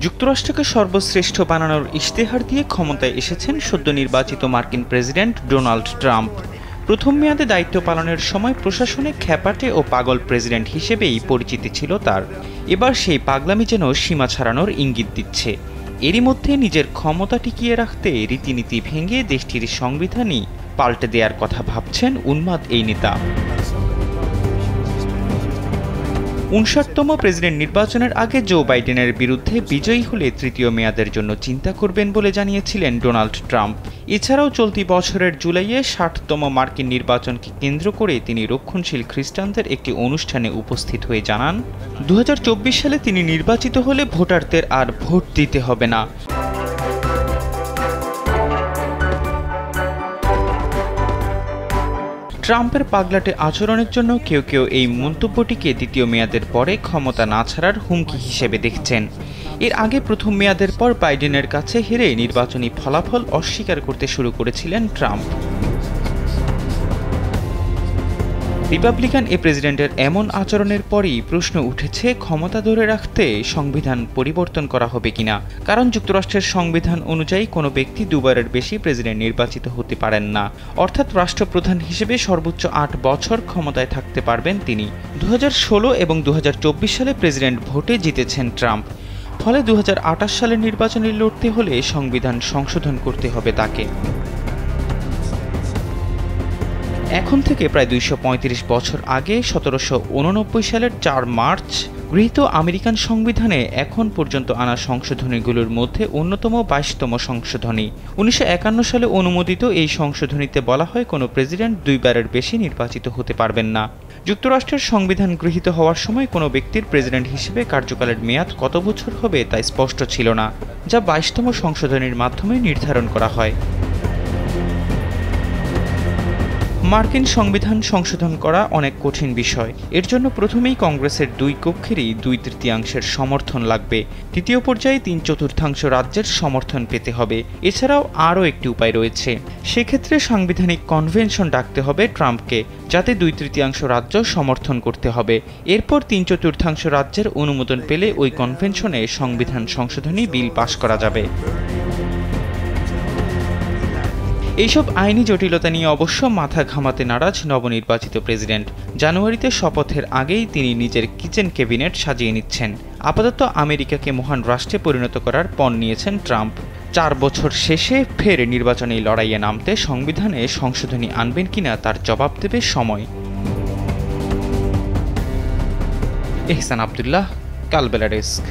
যুক্তরাষ্ট্রকে সর্বশ্রেষ্ঠ বানানোর ইশতেহার দিয়ে ক্ষমতায় এসেছেন সদ্য নির্বাচিত মার্কিন প্রেসিডেন্ট ডোনাল্ড ট্রাম্প। প্রথম মেয়াদে দায়িত্ব পালনের সময় প্রশাসনে খ্যাপাটে ও পাগল প্রেসিডেন্ট হিসেবেই পরিচিতি ছিল তার। এবার সেই পাগলামি যেন সীমা ছাড়ানোর ইঙ্গিত দিচ্ছে। এরই মধ্যে নিজের ক্ষমতা টিকিয়ে রাখতে রীতিনীতি ভেঙে দেশটির সংবিধানই পাল্টে দেওয়ার কথা ভাবছেন উন্মাদ এই নেতা। ৫৯তম প্রেসিডেন্ট নির্বাচনের আগে জো বাইডেনের বিরুদ্ধে বিজয়ী হলে তৃতীয় মেয়াদের জন্য চিন্তা করবেন বলে জানিয়েছিলেন ডোনাল্ড ট্রাম্প। এছাড়াও চলতি বছরের জুলাইয়ে ৬০তম মার্কিন নির্বাচনকে কেন্দ্র করে তিনি রক্ষণশীল খ্রিস্টানদের একটি অনুষ্ঠানে উপস্থিত হয়ে জানান, ২০২৪ সালে তিনি নির্বাচিত হলে ভোটারদের আর ভোট দিতে হবে না। ট্রাম্পের পাগলাটে আচরণের জন্য কেউ কেউ এই মন্তব্যটিকে দ্বিতীয় মেয়াদের পরে ক্ষমতা না ছাড়ার হুমকি হিসেবে দেখছেন। এর আগে প্রথম মেয়াদের পর বাইডেনের কাছে হেরে নির্বাচনী ফলাফল অস্বীকার করতে শুরু করেছিলেন ট্রাম্প। রিপাবলিকান এ প্রেসিডেন্টের এমন আচরণের পরই প্রশ্ন উঠেছে ক্ষমতা ধরে রাখতে সংবিধান পরিবর্তন করা হবে কিনা। কারণ যুক্তরাষ্ট্রের সংবিধান অনুযায়ী কোনো ব্যক্তি দুবারের বেশি প্রেসিডেন্ট নির্বাচিত হতে পারেন না, অর্থাৎ রাষ্ট্রপ্রধান হিসেবে সর্বোচ্চ ৮ বছর ক্ষমতায় থাকতে পারবেন তিনি। ২০১৬ এবং ২০২৪ সালে প্রেসিডেন্ট ভোটে জিতেছেন ট্রাম্প, ফলে ২০২৮ সালের নির্বাচনে লড়তে হলে সংবিধান সংশোধন করতে হবে তাকে। এখন থেকে প্রায় ২৩৫ বছর আগে ১৭৮৯ সালের ৪ মার্চ গৃহীত আমেরিকান সংবিধানে এখন পর্যন্ত আনা সংশোধনীগুলোর মধ্যে অন্যতম ২২তম সংশোধনী। ১৯৫১ সালে অনুমোদিত এই সংশোধনীতে বলা হয় কোনো প্রেসিডেন্ট দুইবারের বেশি নির্বাচিত হতে পারবেন না। যুক্তরাষ্ট্রের সংবিধান গৃহীত হওয়ার সময় কোনো ব্যক্তির প্রেসিডেন্ট হিসেবে কার্যকালের মেয়াদ কত বছর হবে তা স্পষ্ট ছিল না, যা ২২তম সংশোধনীর মাধ্যমে নির্ধারণ করা হয়। মার্কিন সংবিধান সংশোধন করা অনেক কঠিন বিষয়। এর জন্য প্রথমেই কংগ্রেসের দুই কক্ষেরই ২/৩ সমর্থন লাগবে। তৃতীয় পর্যায়ে ৩/৪ রাজ্যের সমর্থন পেতে হবে। এছাড়াও আরও একটি উপায় রয়েছে, সেক্ষেত্রে সাংবিধানিক কনভেনশন ডাকতে হবে ট্রাম্পকে, যাতে ২/৩ রাজ্য সমর্থন করতে হবে। এরপর ৩/৪ রাজ্যের অনুমোদন পেলে ওই কনভেনশনে সংবিধান সংশোধনী বিল পাশ করা যাবে। এইসব আইনি জটিলতা নিয়ে অবশ্য মাথা ঘামাতে নারাজ নবনির্বাচিত প্রেসিডেন্ট। জানুয়ারিতে শপথের আগেই তিনি নিজের কিচেন ক্যাবিনেট সাজিয়ে নিচ্ছেন। আপাতত আমেরিকাকে মহান রাষ্ট্রে পরিণত করার পণ নিয়েছেন ট্রাম্প। ৪ বছর শেষে ফের নির্বাচনী লড়াইয়ে নামতে সংবিধানে সংশোধনী আনবেন কিনা তার জবাব দেবে সময়। এহসান আব্দুল্লাহ, কালবেলা ডেস্ক।